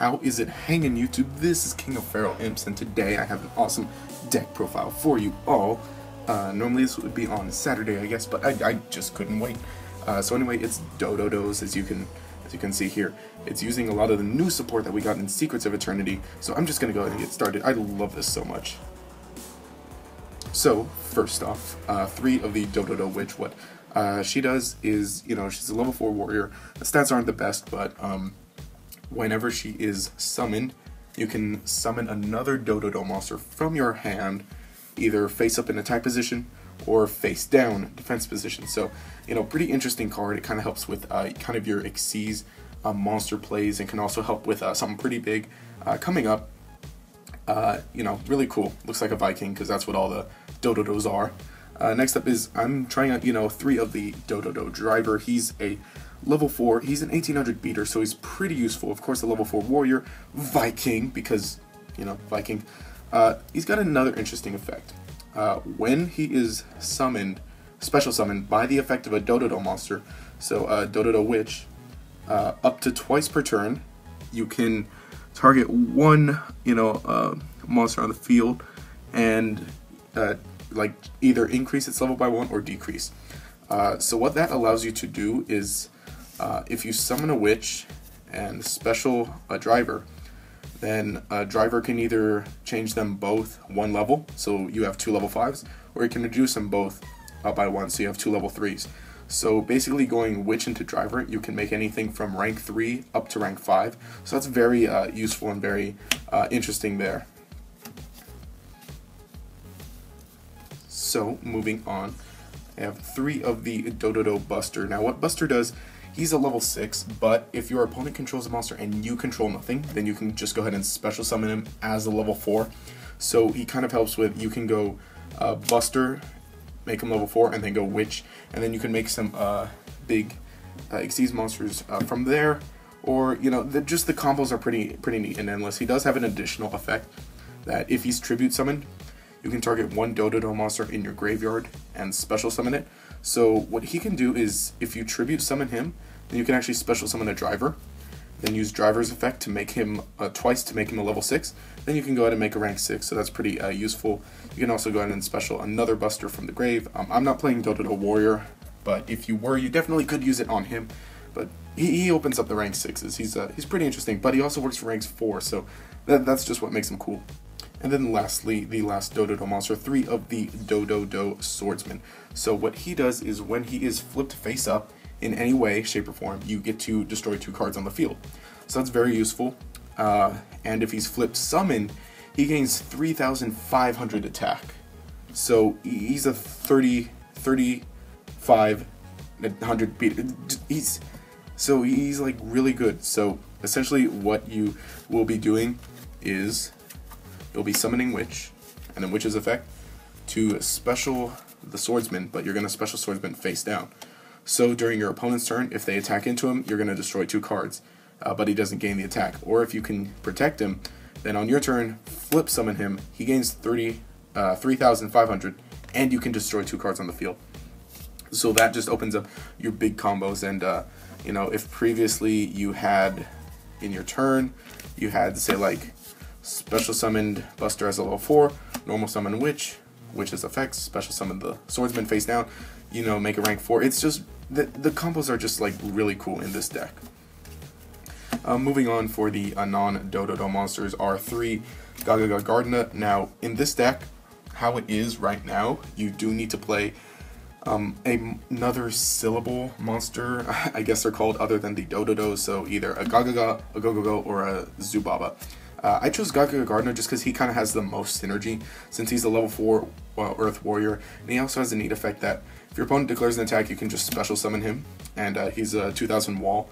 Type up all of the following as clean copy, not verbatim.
How is it hanging, YouTube? This is King of Feral Imps, and today I have an awesome deck profile for you all. Normally this would be on Saturday, I guess, but I just couldn't wait. So anyway, it's Dododos, as you can see here. It's using a lot of the new support that we got in Secrets of Eternity, so I'm just gonna go ahead and get started. I love this so much. So first off, 3 of the Dododo Witch. What she does is, she's a level 4 warrior. The stats aren't the best, but whenever she is summoned, you can summon another Dododo monster from your hand, either face up in attack position or face down defense position. So, pretty interesting card. It kind of helps with kind of your Xyz monster plays, and can also help with something pretty big coming up. Really cool. Looks like a Viking, because that's what all the Dododos are. Next up is, I'm trying out, 3 of the Dododo Driver. He's a level 4, he's an 1800 beater, so he's pretty useful. Of course, a level 4 warrior, Viking, because, Viking. He's got another interesting effect. When he is summoned, special summoned, by the effect of a Dododo monster, so Dododo Witch, up to twice per turn, you can target one, monster on the field, and like either increase its level by 1 or decrease. So what that allows you to do is, if you summon a witch and special a driver, then a driver can either change them both 1 level, so you have 2 level 5s, or you can reduce them both by 1, so you have 2 level 3s. So basically, going witch into driver, you can make anything from rank 3 up to rank 5. So that's very useful and very interesting there. So moving on, I have 3 of the Dododo Buster. Now what Buster does, he's a level 6, but if your opponent controls a monster and you control nothing, then you can just go ahead and special summon him as a level 4. So he kind of helps with, you can go Buster, make him level 4, and then go Witch, and then you can make some big Xyz monsters from there. Or, just the combos are pretty neat and endless. He does have an additional effect that if he's tribute summoned, you can target 1 Dododo monster in your graveyard and special summon it. So what he can do is, if you tribute summon him, then you can actually special summon a driver, then use driver's effect to make him twice to make him a level 6. Then you can go ahead and make a rank 6, so that's pretty useful. You can also go ahead and special another Buster from the grave. I'm not playing Dododo Warrior, but if you were, you definitely could use it on him. But he opens up the rank 6s. He's pretty interesting, but he also works for ranks 4, so that's just what makes him cool. And then lastly, the last Dododo monster, 3 of the Dododo Swordsman. So what he does is, when he is flipped face up in any way, shape, or form, you get to destroy 2 cards on the field. So that's very useful. And if he's flipped summoned, he gains 3,500 attack. So he's a 3,500 beater. He's like really good. So essentially what you will be doing is, you'll be summoning Witch, and then Witch's effect to special the Swordsman, but you're going to special Swordsman face down. So during your opponent's turn, if they attack into him, you're going to destroy 2 cards, but he doesn't gain the attack. Or if you can protect him, then on your turn, flip summon him, he gains 3,500, and you can destroy 2 cards on the field. So that just opens up your big combos, and if previously you had, in your turn, you had, say, like, special summoned Buster as a level 4, normal summon Witch, Witch's effects, special summon the Swordsman face down, make a rank 4. It's just, the combos are just like really cool in this deck. Moving on, for the non-Dododo monsters are 3 YuGiOh Gardener. Now, in this deck, how it is right now, you do need to play another syllable monster, I guess they're called, other than the Dododos, so either a YuGiOh, a Go-Go-Go, or a Zubaba. I chose YuGiOh Gardener just because he kind of has the most synergy, since he's a level 4 Earth Warrior, and he also has a neat effect that if your opponent declares an attack, you can just special summon him, and he's a 2000 wall.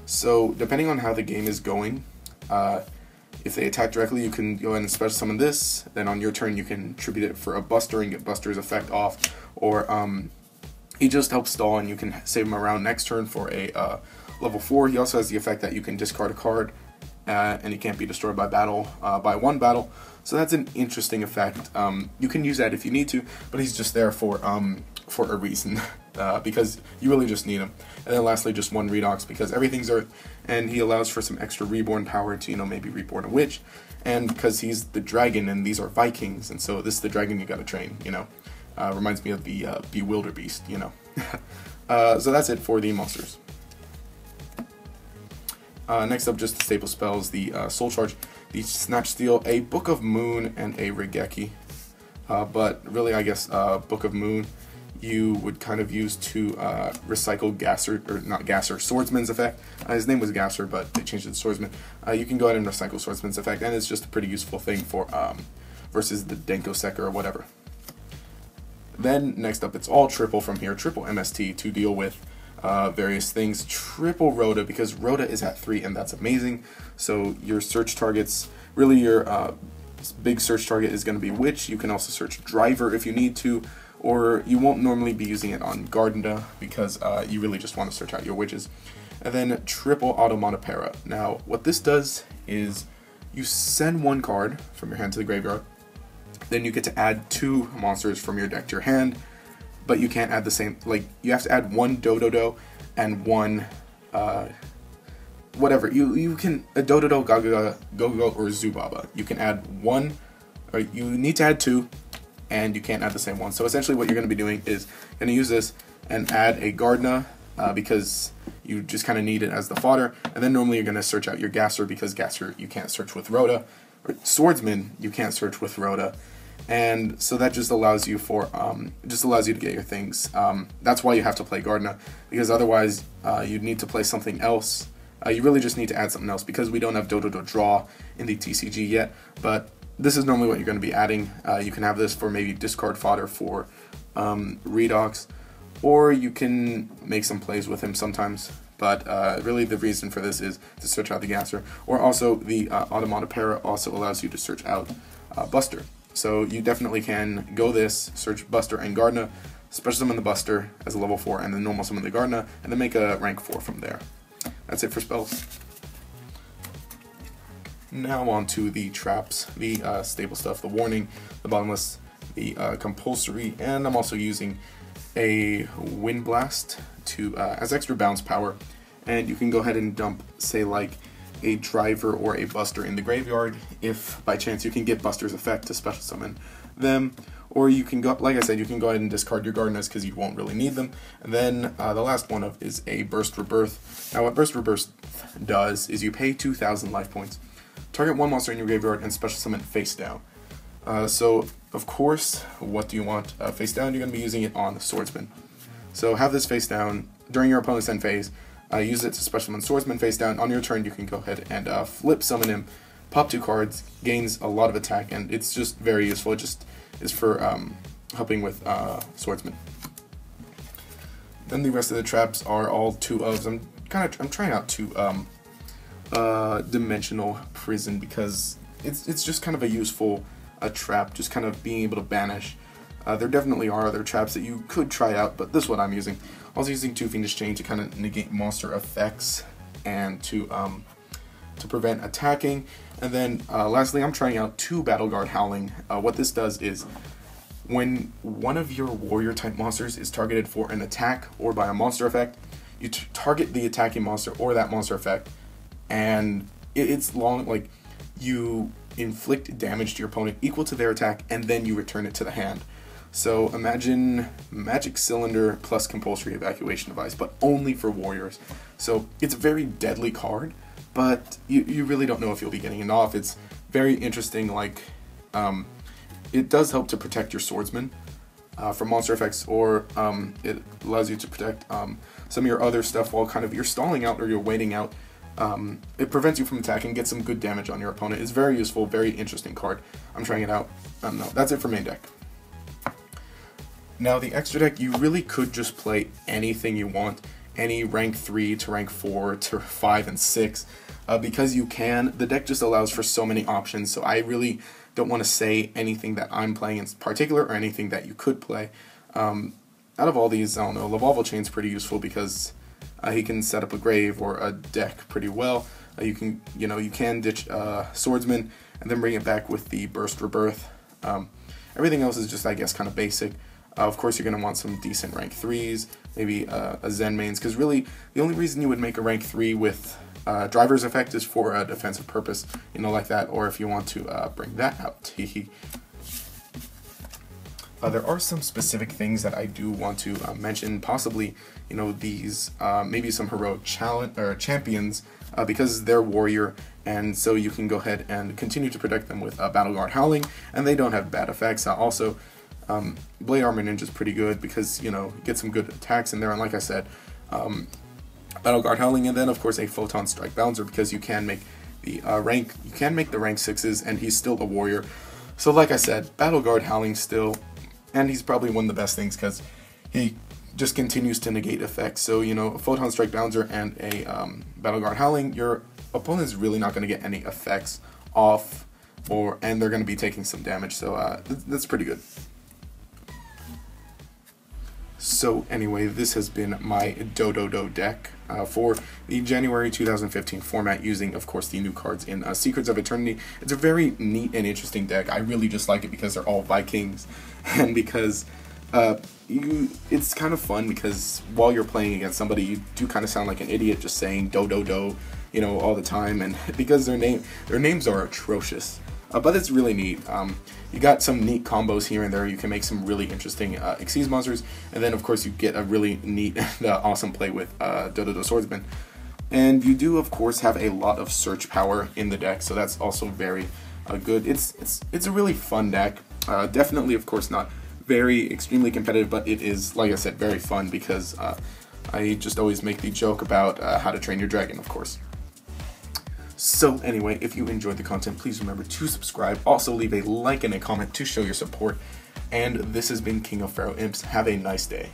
So depending on how the game is going, if they attack directly, you can go ahead and special summon this, then on your turn you can tribute it for a Buster and get Buster's effect off, or he just helps stall and you can save him around next turn for a level 4. He also has the effect that you can discard a card, and he can't be destroyed by battle, by 1 battle. So that's an interesting effect. You can use that if you need to, but he's just there for a reason. because you really just need him. And then lastly, just 1 Redox because everything's Earth, and he allows for some extra reborn power to, you know, maybe reborn a witch, and because he's the dragon and these are Vikings, and so this is the dragon you gotta train, you know. Reminds me of the Bewilderbeast, you know. So that's it for the monsters. Next up, just the staple spells, the Soul Charge, the Snatch Steal, a Book of Moon, and a Regeki. But really, I guess, Book of Moon you would kind of use to recycle Gasser, or not Gasser, Swordsman's effect. His name was Gasser, but they changed it to Swordsman. You can go ahead and recycle Swordsman's effect, and it's just a pretty useful thing for versus the Denko Sekka or whatever. Then next up, it's all triple from here, triple MST to deal with various things. Triple Rhoda, because Rhoda is at 3, and that's amazing. So your search targets, really your big search target is going to be Witch. You can also search Driver if you need to, or you won't normally be using it on Gardena because you really just want to search out your witches. And then triple Automata. Now, what this does is you send 1 card from your hand to the graveyard, then you get to add 2 monsters from your deck to your hand, but you can't add the same, like, you have to add 1 Dododo and 1, whatever, you can, a Dododo, Gaga, Go-Go, or Zubaba. You can add 1, or you need to add 2, and you can't add the same one. So essentially what you're going to be doing is going to use this and add a Gardena, because you just kind of need it as the fodder, and then normally you're going to search out your Gasser, because Gasser you can't search with Rhoda, or Swordsman you can't search with Rhoda, and so that just allows you for to get your things. That's why you have to play Gardena, because otherwise you'd need to play something else. You really just need to add something else, because we don't have Dododo Draw in the TCG yet, but this is normally what you're going to be adding. You can have this for maybe discard fodder for Redox, or you can make some plays with him sometimes. But really the reason for this is to search out the Gasser, or also the Automata also allows you to search out Buster. So you definitely can go this, search Buster and Gardena, special summon the Buster as a level 4, and then normal summon the Gardena, and then make a rank 4 from there. That's it for spells. Now on to the traps, the staple stuff, the Warning, the Bottomless, the Compulsory, and I'm also using a Wind Blast to as extra bounce power, and you can go ahead and dump, say, like a Driver or a Buster in the graveyard if by chance you can get Buster's effect to special summon them, or you can go, like I said, you can go ahead and discard your Gardenas because you won't really need them. And then the last one is a Burst Rebirth. Now what Burst Rebirth does is you pay 2,000 life points, target 1 monster in your graveyard, and special summon face down. So of course, what do you want face down? You're going to be using it on the Swordsman. So have this face down during your opponent's end phase. Use it to special summon Swordsman face down. On your turn, you can go ahead and flip summon him, pop 2 cards, gains a lot of attack, and it's just very useful. It just is for helping with Swordsman. Then the rest of the traps are all 2 ofs. I'm trying out 2 Dimensional Prison because it's just kind of a useful trap, just kind of being able to banish. There definitely are other traps that you could try out, but this is what I'm using. I was using 2 Fiendish Chain to kind of negate monster effects and to prevent attacking. And then lastly, I'm trying out 2 Battle Guard Howling. What this does is when one of your warrior type monsters is targeted for an attack or by a monster effect, you target the attacking monster or that monster effect, and it's long, like you inflict damage to your opponent equal to their attack, and then you return it to the hand. So imagine Magic Cylinder plus Compulsory Evacuation Device, but only for warriors. So it's a very deadly card, but you really don't know if you'll be getting it off. It's very interesting, like, it does help to protect your Swordsman from monster effects, or it allows you to protect some of your other stuff while kind of you're stalling out or you're waiting out. It prevents you from attacking, get some good damage on your opponent. It's very useful, very interesting card. I'm trying it out. No, that's it for main deck. Now the extra deck, you really could just play anything you want, any rank 3 to rank 4 to 5 and 6, because you can. The deck just allows for so many options, so I really don't want to say anything that I'm playing in particular or anything that you could play. Out of all these, I don't know, Lavalval Chain's pretty useful because he can set up a grave or a deck pretty well. You can ditch Swordsman and then bring it back with the Burst Rebirth. Everything else is just, I guess, kind of basic. Of course, you're going to want some decent rank 3s, maybe a Zen mains, because really the only reason you would make a rank 3 with driver's effect is for a defensive purpose, you know, like that, or if you want to bring that out. There are some specific things that I do want to mention, possibly, you know, these maybe some heroic champions, because they're warrior, and so you can go ahead and continue to protect them with Battle Guard Howling, and they don't have bad effects. Also, Blade Armor Ninja is pretty good because, you know, get some good attacks in there, and like I said, Battle Guard Howling, and then of course a Photon Strike Bouncer, because you can make the rank 6s, and he's still a warrior. So like I said, Battle Guard Howling still, and he's probably one of the best things because he just continues to negate effects. So, you know, a Photon Strike Bouncer and a Battle Guard Howling, your opponent's really not going to get any effects off, and they're going to be taking some damage. So that's pretty good. So anyway, this has been my Dododo deck for the January 2015 format, using, of course, the new cards in Secrets of Eternity. It's a very neat and interesting deck. I really just like it because they're all Vikings, and because it's kind of fun, because while you're playing against somebody, you do kind of sound like an idiot just saying do, you know, all the time, and because their names are atrocious. But it's really neat. You got some neat combos here and there. You can make some really interesting Xyz monsters, and then of course you get a really neat and awesome play with Dododo Swordsman. And you do of course have a lot of search power in the deck, so that's also very good. It's a really fun deck. Definitely, of course, not very extremely competitive, but it is, like I said, very fun, because I just always make the joke about how to train your dragon, of course. So anyway, if you enjoyed the content, please remember to subscribe. Also leave a like and a comment to show your support. And this has been King of Pharaoh Imps. Have a nice day.